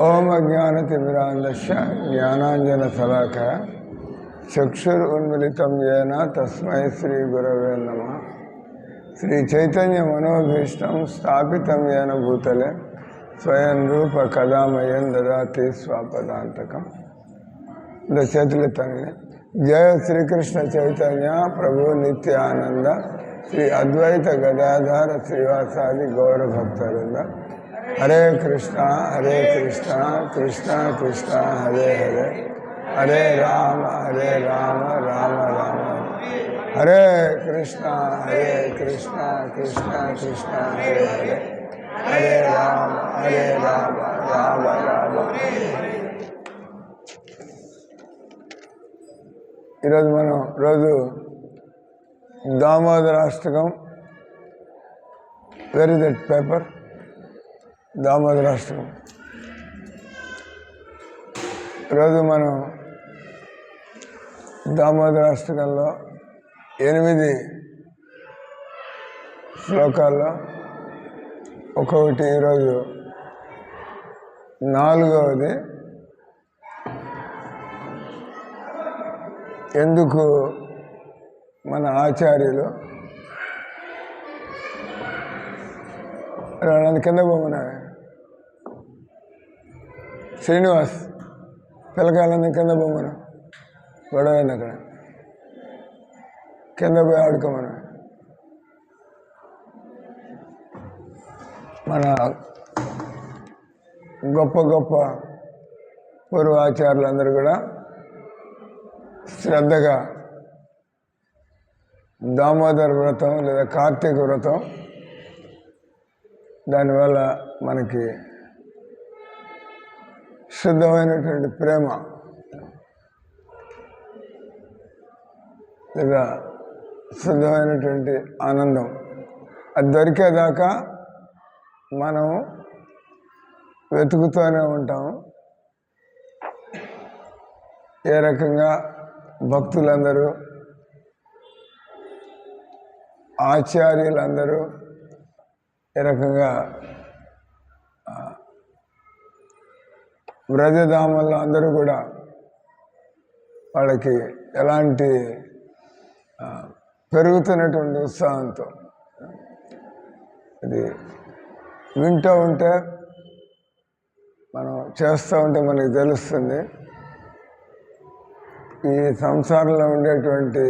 ఓం అజ్ఞానతిమిరాంధస్య జ్ఞానాంజనశలాకయ చక్షురున్మిళితం యేన తస్మై శ్రీ గురవే నమః. శ్రీ చైతన్య మనోభీష్టం స్థాపితం యేన భూతలే స్వయం రూప కదామయం దదాతి స్వపదాంతకం. చేతులెత్తండి. జయ శ్రీకృష్ణ చైతన్య ప్రభు నిత్యానంద శ్రీ అద్వైత గదాధర శ్రీవాసాది గౌరభక్తవృంద. హరే కృష్ణ కృష్ణ కృష్ణ హరే హరే, హరే రామ రామ రామ హరే కృష్ణ కృష్ణ కృష్ణ హరే హరే, హరే రామ రామ రామ. ఈరోజు మనం Damodarashtakam. Where is that paper? Damodarashtakam. ఈరోజు మనం దామోదరాష్టకంలో 8 శ్లోకాల్లో ఒక్కొక్కటి. ఈరోజు 4వది. ఎందుకు మన ఆచార్యులు నన్ను కింద పోమన్నా శ్రీనివాస్ పిల్లకాయలందరూ కింద పోమను, గొడవ అయింది అక్కడ. కింద పోయి ఆడుకోమను. మన గొప్ప గొప్ప పూర్వాచార్యులందరూ కూడా శ్రద్ధగా దామోదర వ్రతం లేదా కార్తీక వ్రతం, దానివల్ల మనకి శుద్ధమైనటువంటి ప్రేమ లేదా శుద్ధమైనటువంటి ఆనందం అది దొరికేదాకా మనం వెతుకుతూనే ఉంటాము. ఏ రకంగా భక్తులందరూ, ఆచార్యులందరూ ఏ రకంగా వ్రజధామంలో అందరూ కూడా వాళ్ళకి ఎలాంటి పెరుగుతున్నటువంటి ఉత్సాహంతో ఇది వింటూ ఉంటే, మనం చేస్తూ ఉంటే మనకి తెలుస్తుంది. ఈ సంసారంలో ఉండేటువంటి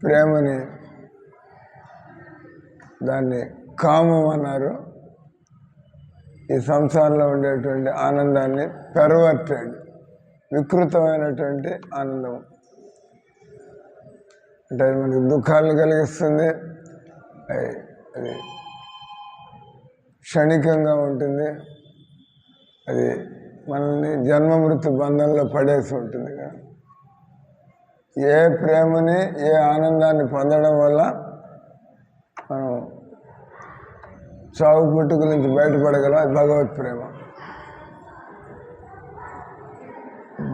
ప్రేమని, దాన్ని కామం అన్నారు. ఈ సంసారంలో ఉండేటువంటి ఆనందాన్ని పెర్వర్టెడ్, వికృతమైనటువంటి ఆనందం. అంటే అది మనకి దుఃఖాలను కలిగిస్తుంది, అది క్షణికంగా ఉంటుంది, అది మనల్ని జన్మ మృత్యు బంధంలో పడేసి ఉంటుంది కదా. ఏ ప్రేమని, ఏ ఆనందాన్ని పొందడం వల్ల మనం చావు పుట్టుక నుంచి బయటపడగలం. అది భగవత్ ప్రేమ.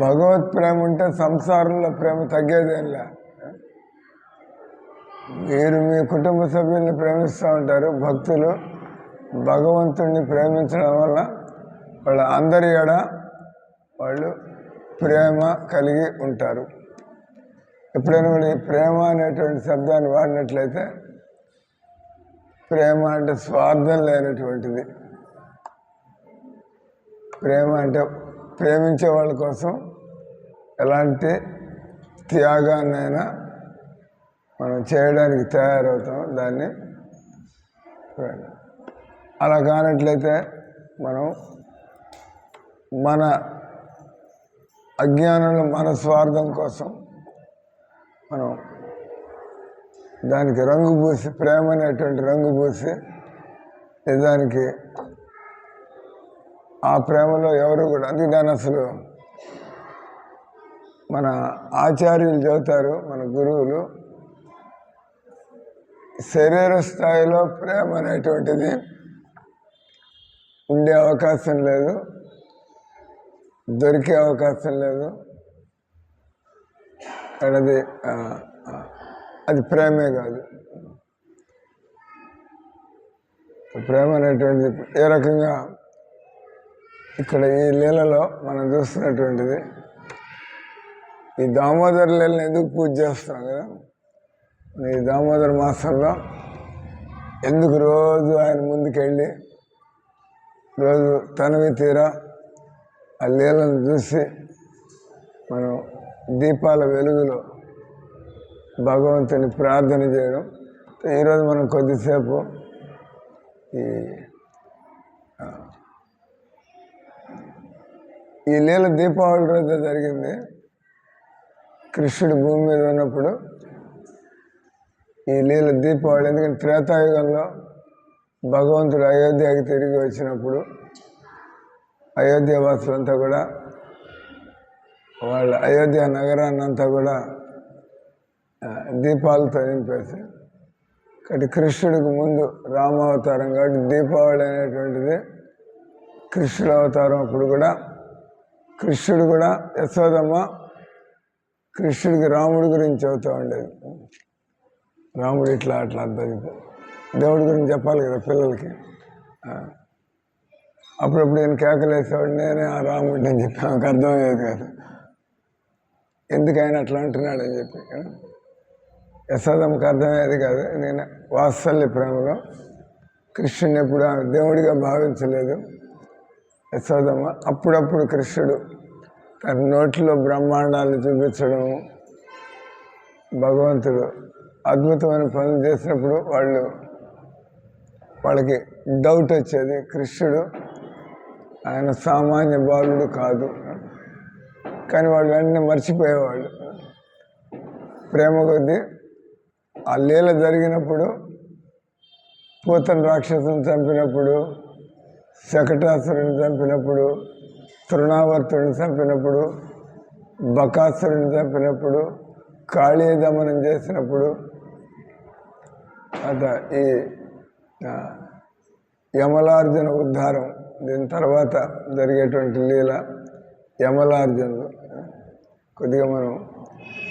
భగవత్ ప్రేమ ఉంటే సంసారంలో ప్రేమ తగ్గేదేంలే. మీరు మీ కుటుంబ సభ్యుల్ని ప్రేమిస్తూ ఉంటారు. భక్తులు భగవంతుడిని ప్రేమించడం వల్ల వాళ్ళ అందరి ఎడ వాళ్ళు ప్రేమ కలిగి ఉంటారు. ఎప్పుడైనా కూడా ఈ ప్రేమ అనేటువంటి శబ్దాన్ని వాడినట్లయితే, ప్రేమ అంటే స్వార్థం లేనటువంటిది. ప్రేమ అంటే ప్రేమించే వాళ్ళ కోసం ఎలాంటి త్యాగాన్నైనా మనం చేయడానికి తయారవుతాం. దాన్ని అలా కానట్లయితే మనం మన అజ్ఞానంలో మన స్వార్థం కోసం మనం దానికి రంగు పూసి, ప్రేమ అనేటువంటి రంగు పూసి, నిజానికి ఆ ప్రేమలో ఎవరు కూడా, అందుకే దాన్ని అసలు మన ఆచార్యులు చెబుతారు, మన గురువులు, శరీర స్థాయిలో ప్రేమ అనేటువంటిది ఉండే అవకాశం లేదు, దొరికే అవకాశం లేదు. అది ప్రేమే కాదు. ప్రేమ అనేటువంటిది ఏ రకంగా ఇక్కడ ఈ లీలలో మనం చూస్తున్నటువంటిది ఈ దామోదర లీలను ఎందుకు పూజ చేస్తున్నాం కదా. ఈ దామోదర మాసంలో ఎందుకు రోజు ఆయన ముందుకెళ్ళి రోజు తనివి తీరా ఆ లీలను చూసి మనం దీపాల వెలుగులో భగవంతుని ప్రార్థన చేయడం. ఈరోజు మనం కొద్దిసేపు ఈ లీల దీపావళి రోజు జరిగింది. కృష్ణుడు భూమి మీద ఉన్నప్పుడు ఈ లీల దీపావళి. ఎందుకంటే త్రేతాయుగంలో భగవంతుడు అయోధ్యకి తిరిగి వచ్చినప్పుడు అయోధ్య వాసులంతా కూడా వాళ్ళ అయోధ్య నగరాన్ని అంతా కూడా దీపాలతో నింపేసి, కాబట్టి కృష్ణుడికి ముందు రామావతారం కాబట్టి దీపావళి అనేటువంటిది కృష్ణుడు అవతారం. అప్పుడు కూడా కృష్ణుడు కూడా యశోదమ్మ కృష్ణుడికి రాముడి గురించి చెబుతూ ఉండేది. రాముడు ఇట్లా అట్లా అంతా దేవుడి గురించి చెప్పాలి కదా పిల్లలకి. అప్పుడప్పుడు నేను కేకలేసేవాడు, నేనే ఆ రాముడిని అని చెప్పి ఆమెకు అర్థమయ్యేది కాదు, ఎందుకైనా అట్లా అంటున్నాడని చెప్పి. యశోదమ్మకి అర్థమయ్యేది కాదు. నేను వాత్సల్య ప్రేమలో కృష్ణుని ఎప్పుడు ఆమె దేవుడిగా భావించలేదు యశోదమ్మ. అప్పుడప్పుడు కృష్ణుడు తన నోటిలో బ్రహ్మాండాలను చూపించడము, భగవంతుడు అద్భుతమైన పనులు చేసినప్పుడు వాళ్ళకి డౌట్ వచ్చేది, కృష్ణుడు ఆయన సామాన్య బాలుడు కాదు. కానీ వాళ్ళు వెంటనే మర్చిపోయేవాళ్ళు. ప్రేమ కొద్దీ ఆ లీల జరిగినప్పుడు పూతన రాక్షసుని చంపినప్పుడు, శకటాసురుని చంపినప్పుడు, తృణావర్తుడిని చంపినప్పుడు, బకాసురుని చంపినప్పుడు, కాళీ దమనం చేసినప్పుడు, ఈ యమలార్జున ఉద్ధారం, దీని తర్వాత జరిగేటువంటి లీల యమలార్జునులు. కొద్దిగా మనం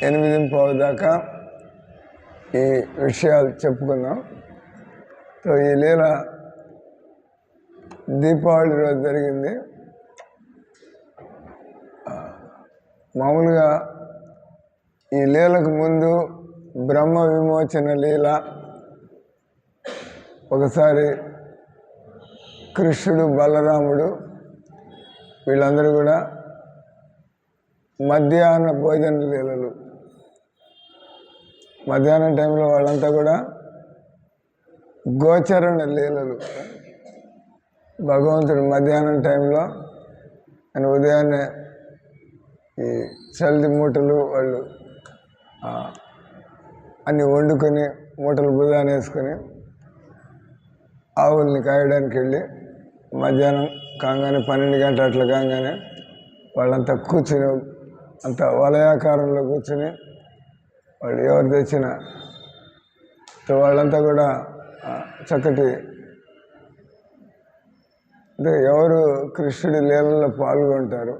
8:15 దాకా ఈ విషయాలు చెప్పుకుందాం. సో ఈ లీల దీపావళి రోజు జరిగింది. మామూలుగా ఈ లీలకు ముందు బ్రహ్మ విమోచన లీల, ఒకసారి కృష్ణుడు బలరాముడు వీళ్ళందరూ కూడా మధ్యాహ్న భోజన లీలలు, మధ్యాహ్నం టైంలో వాళ్ళంతా కూడా గోచరణ లీలలు. భగవంతుడు మధ్యాహ్నం టైంలో ఆయన ఉదయాన్నే ఈ చల్ది మూటలు వాళ్ళు అన్నీ వండుకొని మూటలు భుజాన వేసుకొని ఆవుల్ని కాయడానికి వెళ్ళి మధ్యాహ్నం కాగానే 12 గంటల అట్లా కాగానే వాళ్ళంతా కూర్చుని అంత వలయాకారంలో కూర్చుని వాళ్ళు ఎవరు తెచ్చిన వాళ్ళంతా కూడా చక్కటి, అంటే ఎవరు కృష్ణుడి లీలల్లో పాల్గొంటారు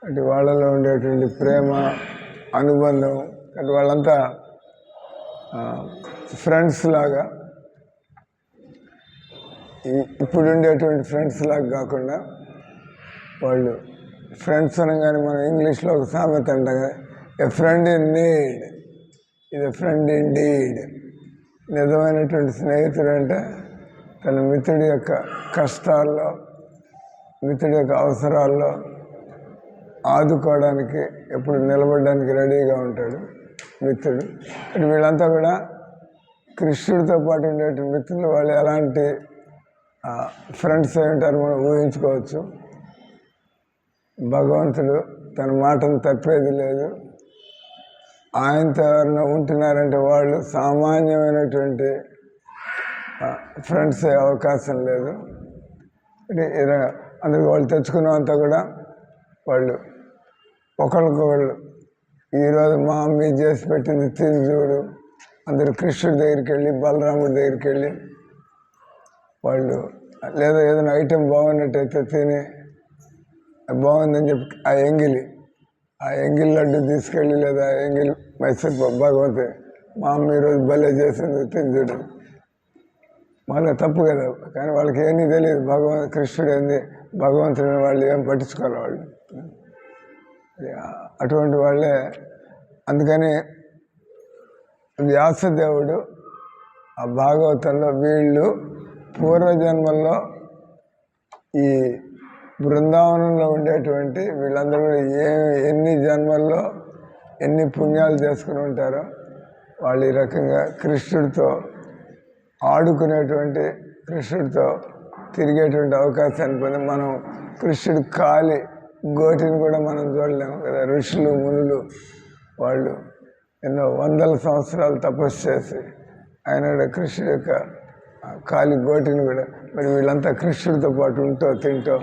అంటే వాళ్ళలో ఉండేటువంటి ప్రేమ అనుబంధం, అంటే వాళ్ళంతా ఫ్రెండ్స్ లాగా, ఇప్పుడు ఉండేటువంటి ఫ్రెండ్స్ లాగా కాకుండా వాళ్ళు ఫ్రెండ్స్ అనగానే మనం ఇంగ్లీష్లో ఒక సామెత అంటాం కదా, ఎ ఫ్రెండ్ ఇన్ నీడ్ ఇది ఫ్రెండ్ ఇన్ డీడ్. నిజమైనటువంటి స్నేహితుడు అంటే తన మిత్రుడి యొక్క కష్టాల్లో, మిత్రుడి యొక్క అవసరాల్లో ఆదుకోవడానికి ఎప్పుడు నిలబడడానికి రెడీగా ఉంటాడు మిత్రుడు. అంటే వీళ్ళంతా కూడా కృష్ణుడితో పాటు ఉండేటువంటి మిత్రులు వాళ్ళు ఎలాంటి ఫ్రెండ్స్ అయి ఉంటారు మనం ఊహించుకోవచ్చు. భగవంతుడు తన మాటను తప్పేది లేదు. ఆయనతో ఎవరైనా ఉంటున్నారంటే వాళ్ళు సామాన్యమైనటువంటి ఫ్రెండ్స్ అయ్యే అవకాశం లేదు. అంటే అందరికి వాళ్ళు తెచ్చుకున్నంతా కూడా వాళ్ళు ఒకళ్ళకొకళ్ళు, ఈరోజు మా అమ్మ చేసి పెట్టింది తిని చూడు, అందరు కృష్ణుడి దగ్గరికి వెళ్ళి బలరాముడి దగ్గరికి వెళ్ళి వాళ్ళు, లేదా ఏదైనా ఐటెం బాగున్నట్టయితే తిని బాగుందని చెప్పి ఆ ఎంగిల్ లడ్డు తీసుకెళ్ళి, లేదా ఎంగిల్ మైసూర్ భగవంతు మా అమ్మ ఈరోజు భలే చేసింది తిని చూడు, వాళ్ళకి తప్పు కదా, కానీ వాళ్ళకి ఏమీ తెలియదు. కృష్ణుడు ఏంది, భగవంతుడిని వాళ్ళు ఏం పట్టించుకోవాలి వాళ్ళు. అటువంటి వాళ్ళే. అందుకని వ్యాసదేవుడు ఆ భాగవతంలో వీళ్ళు పూర్వజన్మల్లో ఈ బృందావనంలో ఉండేటువంటి వీళ్ళందరూ ఎన్ని జన్మల్లో ఎన్ని పుణ్యాలు చేసుకుని ఉంటారో వాళ్ళు ఈ రకంగా కృష్ణుడితో ఆడుకునేటువంటి, కృష్ణుడితో తిరిగేటువంటి అవకాశాన్ని పొంది మనం కృష్ణుడి కాలి గోటిని కూడా మనం చూడలేము కదా. ఋషులు మునులు వాళ్ళు ఎన్నో వందల సంవత్సరాలు తపస్సు చేసి ఆయన కృష్ణుడి యొక్క కాలి గోటిని కూడా, మరి వీళ్ళంతా కృష్ణుడితో పాటు ఉంటూ తింటూ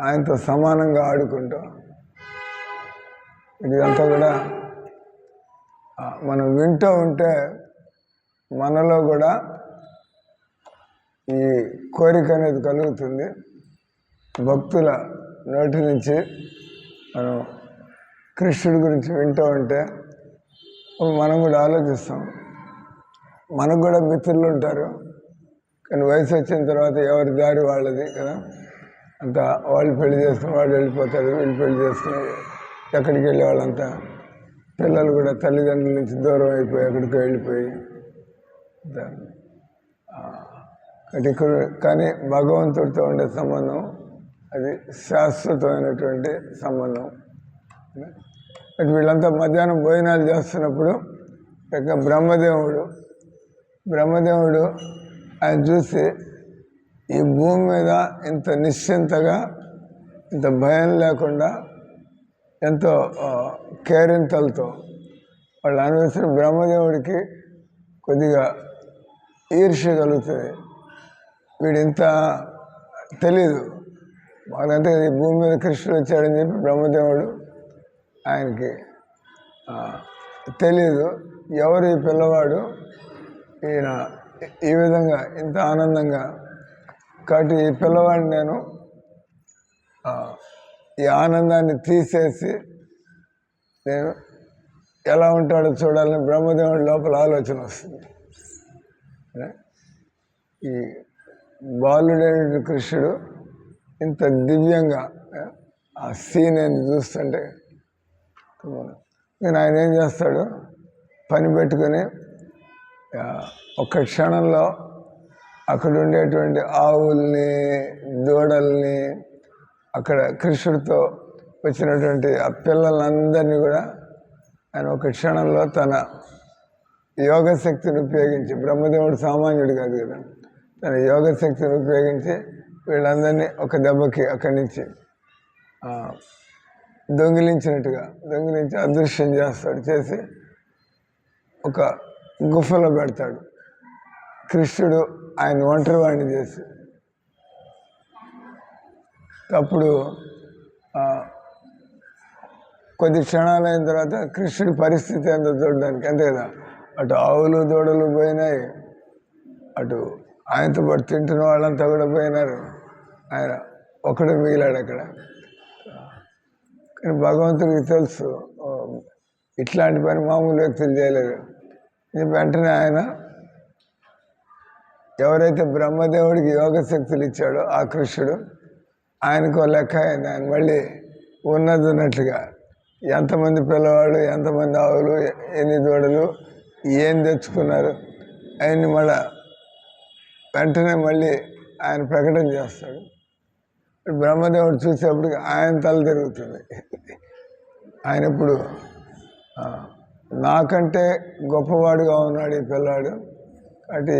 ఆయనతో సమానంగా ఆడుకుంటూ, ఇదంతా కూడా మనం వింటూ ఉంటే మనలో కూడా ఈ కోరిక అనేది కలుగుతుంది. భక్తుల నోటి నుంచి మనం కృష్ణుడి గురించి వింటూ ఉంటే మనం కూడా ఆలోచిస్తాం. మనకు కూడా మిత్రులు ఉంటారు, కానీ వయసు వచ్చిన తర్వాత ఎవరి దారి వాళ్ళది కదా. అంతా వాళ్ళు పెళ్లి చేసుకుని వాళ్ళు వెళ్ళిపోతారు, వీళ్ళు పెళ్లి చేసుకుని ఎక్కడికి వెళ్ళే వాళ్ళంతా పిల్లలు కూడా తల్లిదండ్రుల నుంచి దూరం అయిపోయి ఎక్కడికో వెళ్ళిపోయి. కానీ భగవంతుడితో ఉండే సంబంధం అది శాశ్వతమైనటువంటి సంబంధం. వీళ్ళంతా మధ్యాహ్నం భోజనాలు చేస్తున్నప్పుడు ఇక బ్రహ్మదేవుడు ఆయన చూసి ఈ భూమి మీద ఇంత నిశ్చింతగా, ఇంత భయం లేకుండా, ఎంతో కేరింతలతో వాళ్ళు అనిపిస్తున్న బ్రహ్మదేవుడికి కొద్దిగా ఈర్ష్య కలుగుతుంది. వీడు ఇంత తెలీదు వాళ్ళంటే ఈ భూమి మీద కృష్ణుడు వచ్చాడని చెప్పి బ్రహ్మదేవుడు ఆయనకి తెలీదు. ఎవరు ఈ పిల్లవాడు, ఈయన ఈ విధంగా ఇంత ఆనందంగా, కాబట్టి ఈ పిల్లవాడిని నేను ఈ ఆనందాన్ని తీసేసి నేను ఎలా ఉంటాడో చూడాలని బ్రహ్మదేవుడి లోపల ఆలోచన వస్తుంది. ఈ బాలుడైన కృష్ణుడు ఇంత దివ్యంగా ఆ సీన్ అని చూస్తుంటే నేను ఆయన ఏం చేస్తాడు, పని పెట్టుకొని ఒక్క క్షణంలో అక్కడ ఉండేటువంటి ఆవుల్ని, దూడల్ని, అక్కడ కృష్ణుడితో వచ్చినటువంటి ఆ పిల్లలందరినీ కూడా ఆయన ఒక క్షణంలో తన యోగశక్తిని ఉపయోగించి, బ్రహ్మదేవుడు సామాన్యుడు కాదు కదా, తన యోగశక్తిని ఉపయోగించి వీళ్ళందరినీ ఒక దెబ్బకి అక్కడి నుంచి దొంగిలించి అదృశ్యం చేస్తాడు. చేసి ఒక గుఫలో పెడతాడు. కృష్ణుడు ఆయన ఒంటరి వాడిని చేసి, అప్పుడు కొద్ది క్షణాలు అయిన తర్వాత కృష్ణుడి పరిస్థితి ఎంత చూడడానికి, అంతే కదా, అటు ఆవులు దూడలు పోయినాయి, అటు ఆయనతో పాటు తింటున్న వాళ్ళంతా కూడా పోయినారు, ఆయన ఒకడు మిగిలాడు అక్కడ. కానీ భగవంతుడికి తెలుసు ఇట్లాంటి పని మామూలు వ్యక్తులు చేయలేరు. వెంటనే ఆయన ఎవరైతే బ్రహ్మదేవుడికి యోగశక్తులు ఇచ్చాడో ఆ కృష్ణుడు ఆయనకో లెక్క అయింది. ఆయన మళ్ళీ ఉన్నట్లుగా ఎంతమంది పిల్లవాళ్ళు, ఎంతమంది ఆవులు, ఎన్ని దూడలు, ఏం తెచ్చుకున్నారు ఆయన్ని మళ్ళా వెంటనే మళ్ళీ ఆయన ప్రకటన చేస్తాడు. బ్రహ్మదేవుడు చూసేప్పటికి ఆయన తల తిరుగుతుంది. ఆయన ఇప్పుడు నాకంటే గొప్పవాడుగా ఉన్నాడు ఈ పిల్లాడు. కాబట్టి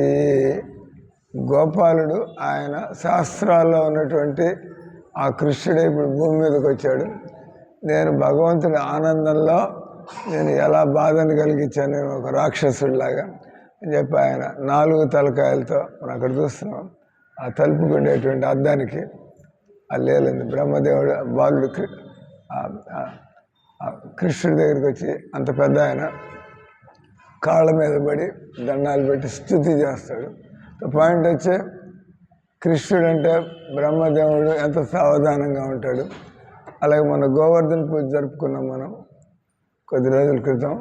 గోపాలుడు ఆయన శాస్త్రాల్లో ఉన్నటువంటి ఆ కృష్ణుడే ఇప్పుడు భూమి మీదకి వచ్చాడు. నేను భగవంతుడి ఆనందంలో నేను ఎలా బాధను కలిగించాను, నేను ఒక రాక్షసుడిలాగా అని చెప్పి ఆయన 4 తలకాయలతో మనం అక్కడ చూస్తున్నాం. ఆ తలుపుకు ఉండేటువంటి అద్దానికి లేలింది. బ్రహ్మదేవుడు బాలుడు కృష్ణుడి దగ్గరికి వచ్చి అంత పెద్ద ఆయన కాళ్ళ మీద పడి దండాలు పెట్టి స్తుతి చేస్తాడు. పాయింట్ వచ్చే కృష్ణుడు అంటే బ్రహ్మదేవుడు ఎంత సావధానంగా ఉంటాడు. అలాగే మన గోవర్ధన పూజ జరుపుకున్నాం మనం కొద్ది రోజుల క్రితం.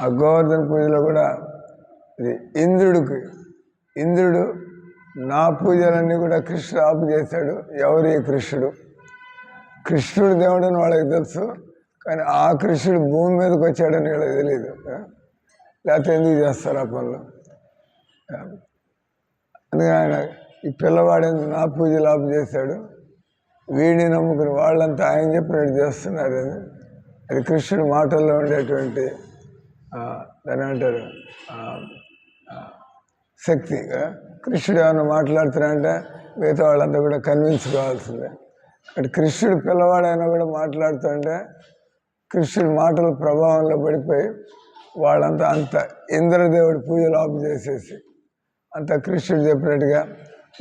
ఆ గోవర్ధన పూజలో కూడా ఇది ఇంద్రుడు నా పూజలన్నీ కూడా కృష్ణుడు ఆపు చేశాడు. ఎవరు ఈ కృష్ణుడు దేవుడు అని వాళ్ళకి తెలుసు, కానీ ఆ కృష్ణుడు భూమి మీదకి వచ్చాడని వీళ్ళకి తెలియదు. లేకపోతే ఎందుకు చేస్తారు ఆ పనులు? అందుకని ఆయన ఈ పిల్లవాడు నా పూజలు ఆపు చేశాడు, వీడిని నమ్ముకుని వాళ్ళంతా ఆయన చెప్పినట్టు చేస్తున్నారు అని. అది కృష్ణుడు మాటల్లో ఉండేటువంటి దాని అంటారు శక్తి. కృష్ణుడు ఏమన్నా మాట్లాడుతున్నాడంటే మిగతా వాళ్ళంతా కూడా కన్విన్స్ కావాల్సిందే. అటు కృష్ణుడు పిల్లవాడైనా కూడా మాట్లాడుతుంటే కృష్ణుడి మాటల ప్రభావంలో పడిపోయి వాళ్ళంతా అంత ఇంద్రదేవుడి పూజలు ఆపు చేసేసి అంత కృష్ణుడు చెప్పినట్టుగా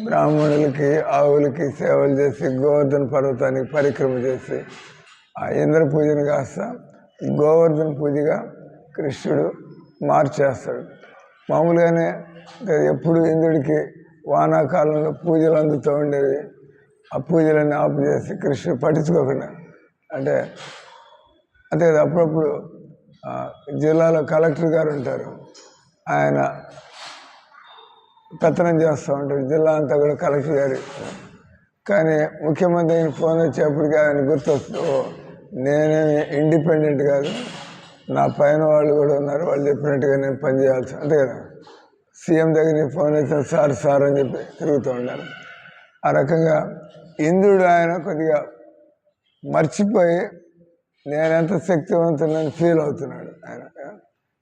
బ్రాహ్మణులకి ఆవులకి సేవలు చేసి గోవర్ధన పర్వతానికి పరిక్రమ చేసి ఆ ఇంద్ర పూజను కాస్త గోవర్ధన పూజగా కృష్ణుడు మార్చేస్తాడు. మామూలుగానే ఎప్పుడు ఇంద్రుడికి వానాకాలంలో పూజలు అందుతూ ఉండేవి. ఆ పూజలన్నీ ఆపు చేసి కృష్ణుడు పట్టించుకోకుండా అంటే అంతే కదా. అప్పుడప్పుడు జిల్లాలో కలెక్టర్ గారు ఉంటారు, ఆయన పెత్తనం చేస్తూ ఉంటాడు, జిల్లా అంతా కూడా కలెక్టర్ గారు. కానీ ముఖ్యమంత్రికి ఫోన్ వచ్చేప్పటికి ఆయన గుర్తొస్తూ, నేనేమి ఇండిపెండెంట్ కాదు, నా పైన వాళ్ళు కూడా ఉన్నారు, వాళ్ళు చెప్పినట్టుగా నేను పనిచేయాల్సి అంతే కదా. సీఎం దగ్గర ఫోన్ వచ్చిన సార్ అని చెప్పి తిరుగుతూ ఉండాలి. ఆ రకంగా ఇంద్రుడు ఆయన కొద్దిగా మర్చిపోయి నేనెంత శక్తివంతునని ఫీల్ అవుతున్నాడు. ఆయన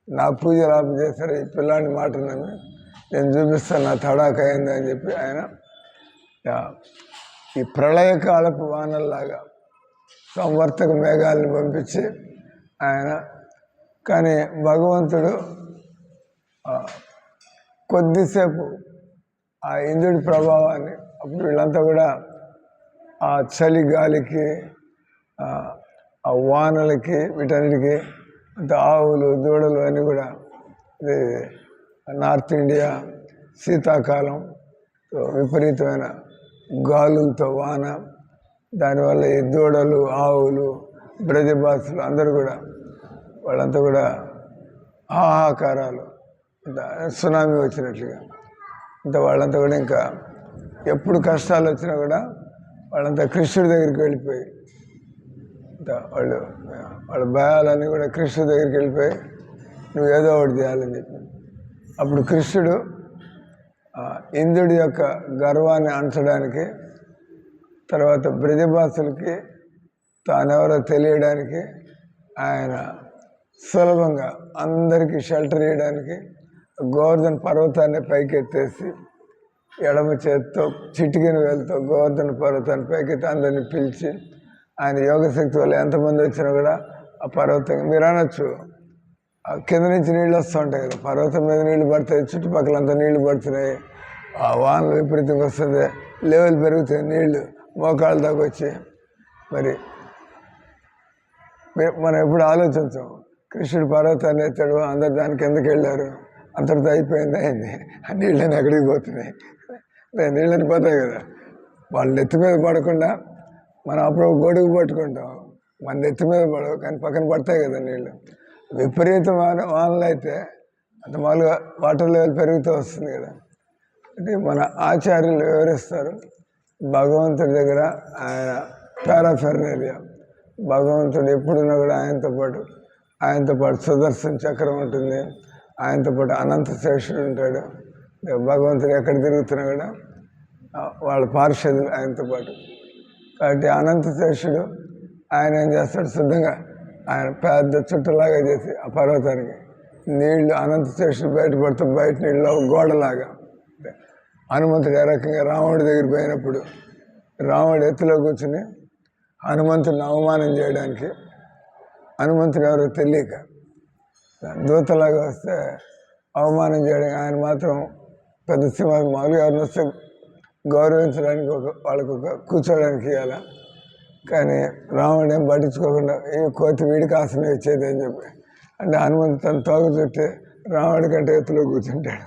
నా పూజలు ఆపు చేశారు, ఈ పిల్లాడి మాట నన్ను నేను చూపిస్తాను, నా తడాక అయింది అని చెప్పి ఆయన ఈ ప్రళయకాలపు వానల్లాగా సంవర్తక మేఘాలను పంపించి ఆయన. కానీ భగవంతుడు కొద్దిసేపు ఆ ఇంద్రుడి ప్రభావాన్ని, అప్పుడు వీళ్ళంతా కూడా ఆ చలి గాలికి ఆ వానలకి వీటన్నిటికీ అంత ఆవులు దూడలు అన్నీ కూడా ఇది నార్త్ ఇండియా శీతాకాలం విపరీతమైన గాలులతో వాన, దానివల్ల ఈ దూడలు ఆవులు బ్రజబాసులు అందరూ కూడా వాళ్ళంతా కూడా ఆహాకారాలు, సునామీ వచ్చినట్లుగా అంత వాళ్ళంతా కూడా ఇంకా ఎప్పుడు కష్టాలు వచ్చినా కూడా వాళ్ళంతా కృష్ణుడి దగ్గరికి వెళ్ళిపోయి వాళ్ళ భయాలన్నీ కూడా కృష్ణుడి దగ్గరికి వెళ్ళిపోయి నువ్వు ఏదో ఒకటి చేయాలని చెప్పి. అప్పుడు కృష్ణుడు ఇంద్రుడి యొక్క గర్వాన్ని అంచడానికి, తర్వాత బ్రజభాసులకి తానెవరో తెలియడానికి, ఆయన సులభంగా అందరికీ షెల్టర్ ఇవ్వడానికి గోవర్ధన పర్వతాన్ని పైకెత్తేసి ఎడమ చేతితో చిటికిన వేలతో గోవర్ధన పర్వతాన్ని పైకెత్తి అందరినీ పిలిచి ఆయన యోగశక్తి వల్ల ఎంతమంది వచ్చినా కూడా ఆ పర్వతం మీరు అనొచ్చు కింద నుంచి నీళ్ళు వస్తూ ఉంటాయి కదా, పర్వతం మీద నీళ్లు పడతాయి, చుట్టుపక్కలంతా నీళ్లు పడుతున్నాయి, ఆ వానలు విపరీతంగా వస్తుంది, లెవెల్ పెరుగుతాయి, నీళ్లు మోకాళ్ళ దాకా వచ్చి. మరి మనం ఎప్పుడు ఆలోచించాం, కృష్ణుడు పర్వతాన్ని ఎత్తాడు, అందరు దానికి ఎందుకు వెళ్ళారు, అంతటితో అయిపోయింది అయింది, ఆ నీళ్ళని ఎక్కడికి పోతున్నాయి, నీళ్ళని పోతాయి కదా. వాళ్ళు నెత్తి మీద పడకుండా మనం అప్పుడు గొడుగు పట్టుకుంటాం, మన నెత్తి మీద పడవు కానీ పక్కన పడతాయి కదా నీళ్ళు. విపరీతమైన వానలు అయితే అంత మామూలుగా వాటర్ లెవెల్ పెరుగుతూ వస్తుంది కదా. అంటే మన ఆచార్యులు వివరిస్తారు, భగవంతుడి దగ్గర ఆయన పారాఫెర్నేలియా, భగవంతుడు ఎప్పుడున్నా కూడా ఆయనతో పాటు సుదర్శన చక్రం ఉంటుంది, ఆయనతో పాటు అనంత శేషుడు ఉంటాడు. భగవంతుడు ఎక్కడ తిరుగుతున్నా కూడా వాళ్ళ పార్షదులు ఆయనతో పాటు. కాబట్టి అనంత శేషుడు ఆయన ఏం చేస్తాడు, శుద్ధంగా ఆయన పెద్ద చుట్టలాగా చేసి ఆ పర్వతానికి నీళ్లు అనంత శేషుడు బయటపడుతూ బయట నీళ్ళు గోడలాగా. హనుమంతుడు ఏ రకంగా రావణుడి దగ్గర పోయినప్పుడు రావణుడు ఎత్తులో కూర్చుని హనుమంతుడిని అవమానం చేయడానికి, హనుమంతుడు ఎవరో తెలియక దూతలాగా వస్తే అవమానం చేయడానికి, ఆయన మాత్రం పెద్ద సింహాలు మామూలుగా ఎవరిని వస్తే గౌరవించడానికి వాళ్ళకు కూర్చోడానికి ఇవ్వాలి. కానీ రావణుడు ఏం పట్టించుకోకుండా ఏ కోతి వీడికి ఆసనం ఇచ్చేది అని చెప్పి, అంటే హనుమంతు తన తోక చుట్టి రావణుడి కంటే ఎత్తులో కూర్చుంటాడు.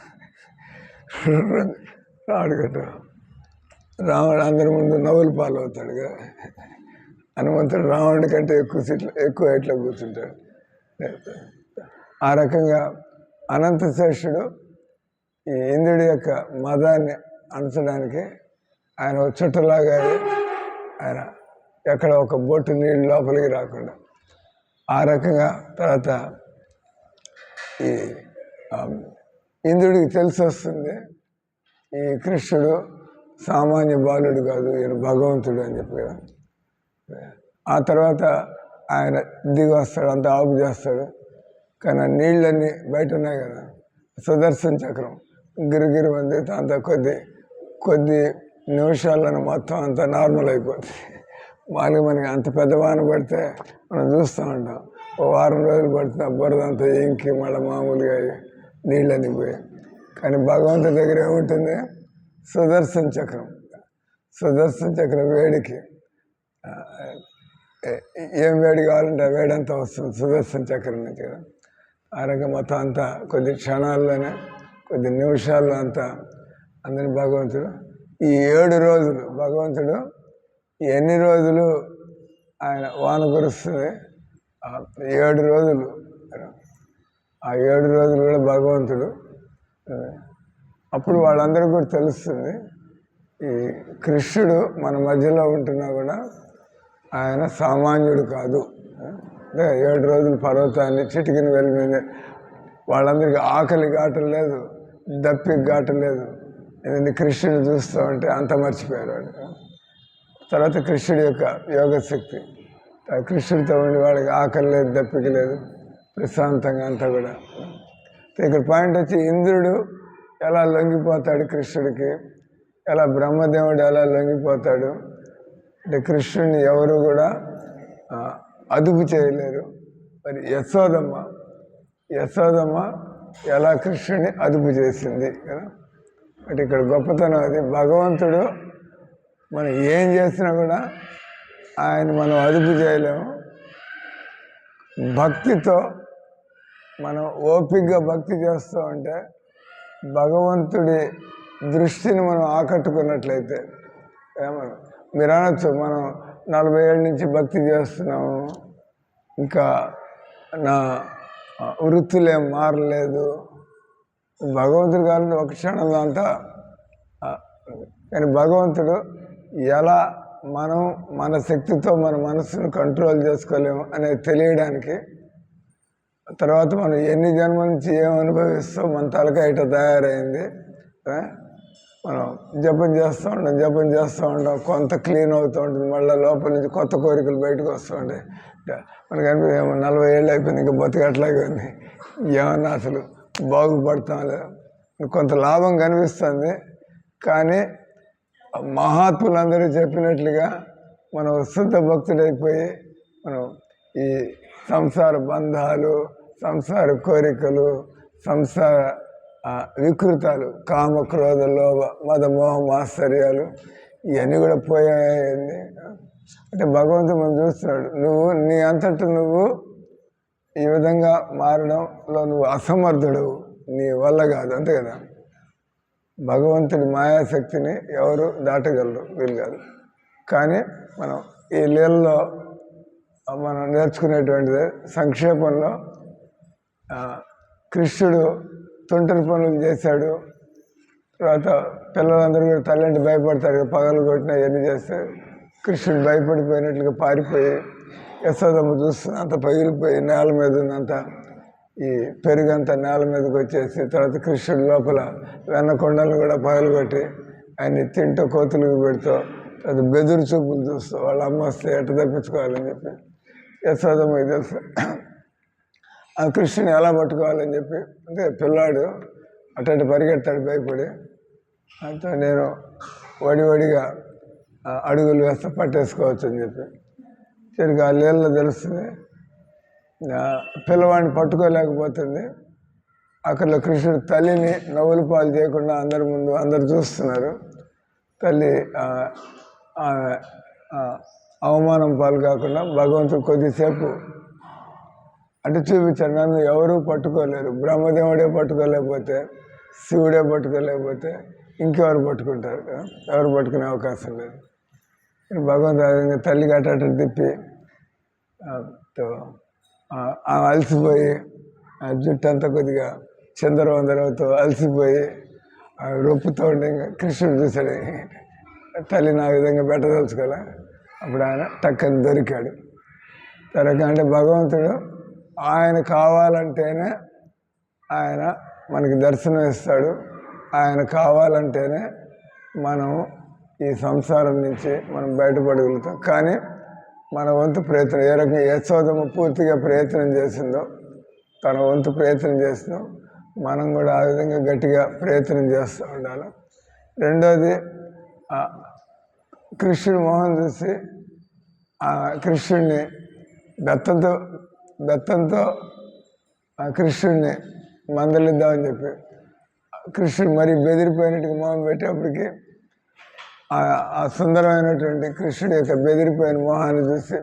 రావణుడు అందరి ముందు నవ్వులు పాలవుతాడు కదా, హనుమంతుడు రావణుడి కంటే ఎక్కువ హైట్లో కూర్చుంటాడు. ఆ రకంగా అనంత శేషుడు ఈ ఇంద్రుడి యొక్క మదాన్ని అణచడానికి ఆయన ఒక చుట్టలాగా ఆయన ఎక్కడ ఒక బొట్టు నీళ్ళు లోపలికి రాకుండా ఆ రకంగా తర్వాత ఈ ఇంద్రుడికి తెలిసి వస్తుంది ఈ కృష్ణుడు సామాన్య బాలుడు కాదు, ఈయన భగవంతుడు అని చెప్పి కదా. ఆ తర్వాత ఆయన దిగి వస్తాడు, అంతా ఆపు చేస్తాడు. కానీ ఆ నీళ్ళన్నీ బయట ఉన్నాయి కదా, సుదర్శన చక్రం గిరిగిరి ఉంది, అంత కొద్ది నిమిషాలను మొత్తం అంతా నార్మల్ అయిపోతుంది. మామూలుగా మనకి అంత పెద్ద వాన పడితే మనం చూస్తూ ఉంటాం, ఓ వారం రోజులు పడితే బురదంతా ఇంకి మళ్ళీ మామూలుగా నీళ్ళని పోయి. కానీ భగవంతుడి దగ్గర ఏముంటుంది? సుదర్శన చక్రం. సుదర్శన చక్రం వేడికి ఏం వేడి కావాలంటే ఆ వేడంతా వస్తుంది సుదర్శన చక్రం నుంచి కదా. ఆ రకంగా మొత్తం అంతా కొద్ది క్షణాల్లోనే కొద్ది నిమిషాల్లో అంతా అందరిని భగవంతుడు ఈ 7 రోజులు భగవంతుడు ఎన్ని రోజులు ఆయన వాన కురుస్తుంది, 7 రోజులు. ఆ 7 రోజులు కూడా భగవంతుడు. అప్పుడు వాళ్ళందరికీ కూడా తెలుస్తుంది ఈ కృష్ణుడు మన మధ్యలో ఉంటున్నా కూడా ఆయన సామాన్యుడు కాదు. అంటే 7 రోజులు పర్వతాన్ని చిటికిన వెళ్ళింది. వాళ్ళందరికీ ఆకలి ఘాటం లేదు, దప్పికి ఘాటం లేదు. ఎందుకంటే కృష్ణుని చూస్తూ ఉంటే అంత మర్చిపోయారు వాడు. తర్వాత కృష్ణుడి యొక్క యోగశక్తి, కృష్ణుడితో ఉండి వాళ్ళకి ఆకలి లేదు, దప్పిక లేదు, ప్రశాంతంగా అంతా కూడా. ఇక్కడ పాయింట్ వచ్చి ఇంద్రుడు ఎలా లొంగిపోతాడు కృష్ణుడికి, ఎలా బ్రహ్మదేవుడు ఎలా లొంగిపోతాడు అంటే కృష్ణుడిని ఎవరు కూడా అదుపు చేయలేరు. మరి యశోదమ్మ ఎలా కృష్ణుడిని అదుపు చేసింది కదా. అంటే ఇక్కడ గొప్పతనం అది. భగవంతుడు మనం ఏం చేసినా కూడా ఆయన మనం అదుపు చేయలేము. భక్తితో మనం ఓపికగా భక్తి చేస్తూ ఉంటే భగవంతుడి దృష్టిని మనం ఆకట్టుకున్నట్లయితే ఏమన్నా మీరు అనొచ్చు, మనం 40 ఏళ్ళ నుంచి భక్తి చేస్తున్నాము, ఇంకా నా వృత్తులేం మారలేదు. భగవంతుడు కావాలంటే ఒక క్షణంలో అంతా. కానీ భగవంతుడు ఎలా మనం మన శక్తితో మన మనసును కంట్రోల్ చేసుకోలేము అనేది తెలియడానికి, తర్వాత మనం ఎన్ని జన్మల నుంచి ఏం అనుభవిస్తాం మన తలకాయ ఇట్లా తయారైంది. మనం జపం చేస్తూ ఉంటాం, కొంత క్లీన్ అవుతూ ఉంటుంది, మళ్ళీ లోపల నుంచి కొత్త కోరికలు బయటకు వస్తూ ఉంటాయి. మనకు అనిపిస్తుంది ఏమో 40 ఏళ్ళు అయిపోయింది, ఇంకా బతికి అట్లాగే ఉంది, ఏమన్నా అసలు బాగుపడతాం లేదు. కొంత లాభం కనిపిస్తుంది. కానీ మహాత్ములందరూ చెప్పినట్లుగా మనం శుద్ధ భక్తుడైపోయి మనం ఈ సంసార బంధాలు, సంసార కోరికలు, సంసార వికృతాలు, కామ క్రోధ లోభ మద మోహం ఆశ్చర్యాలు ఇవన్నీ కూడా పోయాయండి. అంటే భగవంతుడు మనం చూస్తున్నాడు, నువ్వు నీ అంతటా నువ్వు ఈ విధంగా మారడంలో నువ్వు అసమర్థుడు, నీ వల్ల కాదు, అంతే కదా. భగవంతుడి మాయాశక్తిని ఎవరు దాటగలరు, వీలు కాదు. కానీ మనం ఈ లీలలో మనం నేర్చుకునేటువంటిది సంక్షేపంలో కృష్ణుడు తుంటరి పనులు చేశాడు. తర్వాత పిల్లలందరూ కూడా తల్లింటి భయపడతారు, పగలు కొట్టినా ఎన్ని చేస్తే కృష్ణుడు భయపడిపోయినట్లుగా పారిపోయి యశోదమ్మ చూస్తుంది, అంత పగిలిపోయి నేల మీద ఉందంత ఈ పెరుగంతా నేల మీదకి వచ్చేసి, తర్వాత కృష్ణుడు లోపల వెన్నకొండలను కూడా పగలగొట్టి ఆయన్ని తింటూ కోతులకు పెడుతూ, తర్వాత బెదురు చూపులు చూస్తూ వాళ్ళ అమ్మ వస్తే ఎట్ట తప్పించుకోవాలని చెప్పి యశోదమ్మకి తెలుసు ఆ కృష్ణుని ఎలా పట్టుకోవాలని చెప్పి. అంటే పిల్లాడు అటు పరిగెడతాడు భయపడి. అంటే నేను వడిగా అడుగులు వేస్తే పట్టేసుకోవచ్చు అని చెప్పి సరిగ్గా ఆ నీళ్ళలో తెలుస్తుంది. పిల్లవాడిని పట్టుకోలేకపోతుంది. అక్కడ కృష్ణుడు తల్లిని నవ్వుల పాలు చేయకుండా అందరి ముందు అందరు చూస్తున్నారు. తల్లి అవమానం పాలు కాకుండా భగవంతుడు కొద్దిసేపు అంటే చూపించాడు, నన్ను ఎవరూ పట్టుకోలేరు, బ్రహ్మదేవుడే పట్టుకోలేకపోతే, శివుడే పట్టుకోలేకపోతే ఇంకెవరు పట్టుకుంటారు, ఎవరు పట్టుకునే అవకాశం లేదు. భగవంతుడు తల్లికి అటు తిప్పి అలసిపోయి జుట్టు అంతా కొద్దిగా చిందరవందరవుతూ అలసిపోయి రొప్పుతో ఉండే ఇంకా కృష్ణుడు చూశాడు, తల్లిని ఆ విధంగా పెట్టదలుచుకోలే. అప్పుడు ఆయన టక్కని దొరికాడు. అంటే భగవంతుడు ఆయన కావాలంటేనే ఆయన మనకి దర్శనం ఇస్తాడు. ఆయన కావాలంటేనే మనం ఈ సంసారం నుంచి మనం బయటపడగలుగుతాం. కానీ మన వంతు ప్రయత్నం ఏ రకంగా యశోదమ్మ పూర్తిగా ప్రయత్నం చేసిందో, తన వంతు ప్రయత్నం చేసిందో మనం కూడా ఆ విధంగా గట్టిగా ప్రయత్నం చేస్తూ ఉండాలి. రెండోది, కృష్ణుడి మొహం చూసి కృష్ణుడిని బెత్తంతో కృష్ణుడిని మందలిద్దామని చెప్పి కృష్ణుడు మరీ బెదిరిపోయినట్టుగా మొహం పెట్టేప్పటికి ఆ సుందరమైనటువంటి కృష్ణుడి యొక్క బెదిరిపోయిన మొహాన్ని చూసి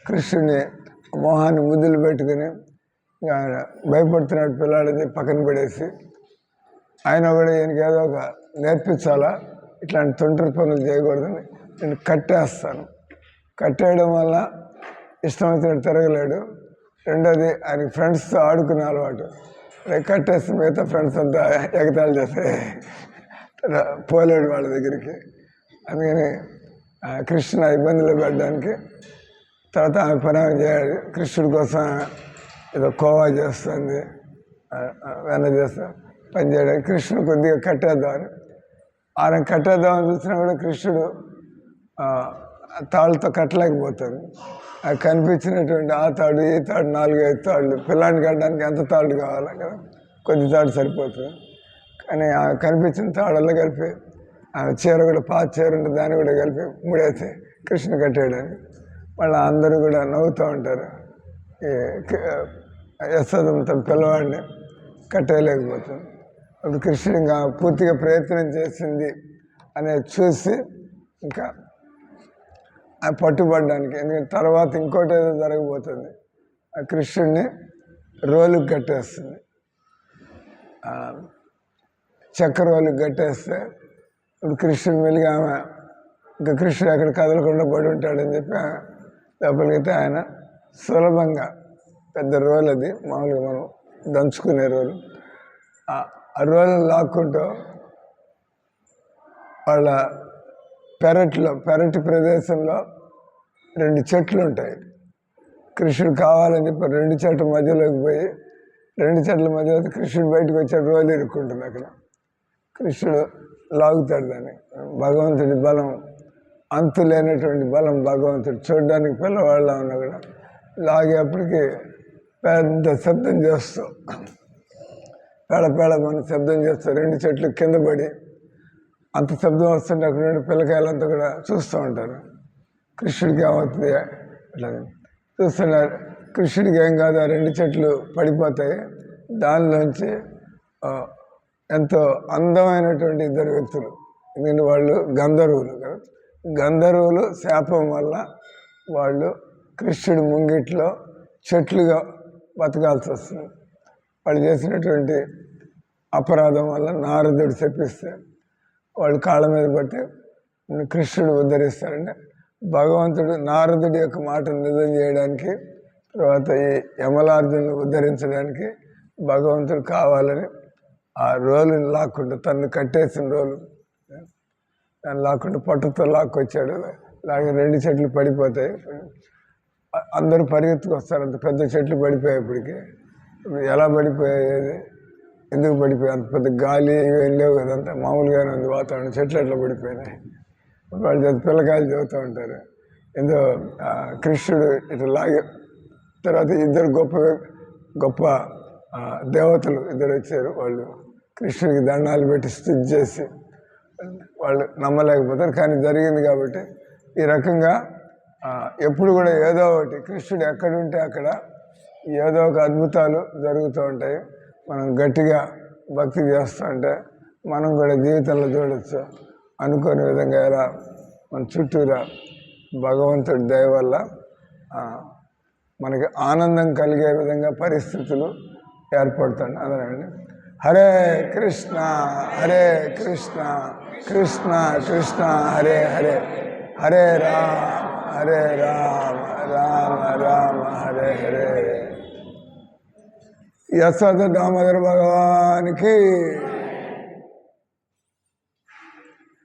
కృష్ణుడిని మొహాన్ని ముద్దులు పెట్టుకుని ఆయన భయపడుతున్నాడు పిల్లాడిని పక్కన పడేసి, ఆయన కూడా ఈయనకి ఏదో ఒక నేర్పించాలా, ఇట్లాంటి తొంటరి పనులు చేయకూడదని నేను కట్టేస్తాను. కట్టేయడం వల్ల ఇష్టమైనట్టు తిరగలేడు. రెండోది, ఆయనకి ఫ్రెండ్స్తో ఆడుకునే అలవాటు. కట్టేస్తే మిగతా ఫ్రెండ్స్ అంతా ఎగతాళి చేస్తే పోలేడు వాళ్ళ దగ్గరికి. అందుకని కృష్ణ ఇబ్బందులు పెట్టడానికి తర్వాత ఆమె పని చేయాలి. కృష్ణుడి కోసం ఏదో కోవా చేస్తుంది, వెన్న చేస్తా పని చేయడానికి కృష్ణుడు కొద్దిగా కట్టేద్దామని ఆయన కట్టేద్దామని చూసినా కూడా కృష్ణుడు తాళ్ళతో కట్టలేకపోతాడు. అది కనిపించినటువంటి ఆ తాడు ఈ తాడు 4-5 తాళ్ళు పిల్లాన్ని కట్టడానికి ఎంత తాళ్ళు కావాలి కదా, కొద్ది తాడు సరిపోతుంది. కానీ ఆ కనిపించిన తాళ్ళల్లో కలిపి ఆ చీర కూడా పాత చీర ఉంటే దాన్ని కూడా కలిపి ముడేసి కృష్ణ కట్టేయడానికి మళ్ళీ అందరూ కూడా నవ్వుతూ ఉంటారు. యశోదమ్మ తన పిల్లవాడిని కట్టేయలేకపోతుంది. అప్పుడు కృష్ణుడు ఇంకా పూర్తిగా ప్రయత్నం చేసింది అనేది చూసి ఇంకా పట్టుబడడానికి, ఎందుకంటే తర్వాత ఇంకోటి ఏదో జరగబోతుంది. ఆ కృష్ణుడిని రోలుకి కట్టేస్తుంది. చక్కెర రోలుకి కట్టేస్తే ఇప్పుడు కృష్ణుడు మెలిగి ఆమె ఇంకా కృష్ణుడు ఎక్కడ కదలకుండా పడి ఉంటాడని చెప్పి లోపలికైతే ఆయన సులభంగా పెద్ద రోల్, అది మామూలుగా మనం దంచుకునే రోలు, ఆ రోలు లాక్కుంటూ వాళ్ళ పెరటి ప్రదేశంలో 2 చెట్లు ఉంటాయి. కృష్ణుడు కావాలని చెప్పి 2 చెట్ల మధ్యలోకి పోయి 2 చెట్ల మధ్య కృష్ణుడు బయటకు వచ్చే రోలు ఇరుక్కుంటుంది. అక్కడ కృష్ణుడు లాగుతాడు దాన్ని. భగవంతుడి బలం, అంతు లేనటువంటి బలం భగవంతుడు. చూడడానికి పిల్లవాళ్ళ ఉన్నా కూడా లాగేప్పటికి పెద్ద శబ్దం చేస్తూ పేడ మన శబ్దం చేస్తూ 2 చెట్లు కింద పడి అంత శబ్దం వస్తుంటే అక్కడ పిల్లకాయలంతా కూడా చూస్తూ ఉంటారు. కృష్ణుడికి ఏమవుతుంది అట్లా చూస్తున్నారు. కృష్ణుడికి ఏం కాదు, ఆ 2 చెట్లు పడిపోతాయి. దానిలోంచి ఎంతో అందమైనటువంటి 2 వ్యక్తులు, ఎందుకంటే వాళ్ళు గంధర్వులు కదా, గంధర్వులు శాపం వల్ల వాళ్ళు కృష్ణుడి ముంగిట్లో చెట్లుగా బతకాల్సి వస్తుంది. వాళ్ళు చేసినటువంటి అపరాధం వల్ల నారదుడు శపిస్తే వాళ్ళు కాళ్ళ మీద పట్టి కృష్ణుడు ఉద్ధరిస్తారంటే భగవంతుడు నారదుడి యొక్క మాటను నిజం చేయడానికి, తర్వాత ఈ యమలార్జును ఉద్ధరించడానికి భగవంతుడు కావాలని ఆ రోలుని లాక్కుంటూ తను కట్టేసిన రోలు దాన్ని లాక్కుంటూ పట్టుతో లాక్కొచ్చాడు. లాగే 2 చెట్లు పడిపోతాయి. అందరూ పరిగెత్తుకు వస్తారు. అంత పెద్ద చెట్లు పడిపోయేప్పటికి ఎలా పడిపోయేది, ఎందుకు పడిపోయాయి, అంత పెద్ద గాలి ఇవేం లేవు కదంతా మామూలుగానే ఉంది వాతావరణం, చెట్లు ఎట్లా పడిపోయినాయి. వాళ్ళు పిల్లకాయలు చదువుతూ ఉంటారు. ఏదో కృష్ణుడు ఇట్లా లాగే తర్వాత 2 గొప్ప దేవతలు 2 వచ్చారు. వాళ్ళు కృష్ణుడికి దండాలు పెట్టి స్థుతి చేసి వాళ్ళు నమ్మలేకపోతారు. కానీ జరిగింది కాబట్టి ఈ రకంగా ఎప్పుడు కూడా ఏదో ఒకటి కృష్ణుడు ఎక్కడుంటే అక్కడ ఏదో ఒక అద్భుతాలు జరుగుతూ ఉంటాయి. మనం గట్టిగా భక్తి చేస్తూ ఉంటే మనం కూడా జీవితంలో చూడవచ్చు. అనుకోని విధంగా ఎలా మన చుట్టూరా భగవంతుడి దయ వల్ల మనకి ఆనందం కలిగే విధంగా పరిస్థితులు ఏర్పడుతుంది. అదేనండి. హరే కృష్ణ హరే కృష్ణ కృష్ణ కృష్ణ హరే హరే, హరే రామ రామ రామ హరే హరే. యశోద దామోదర భగవానికి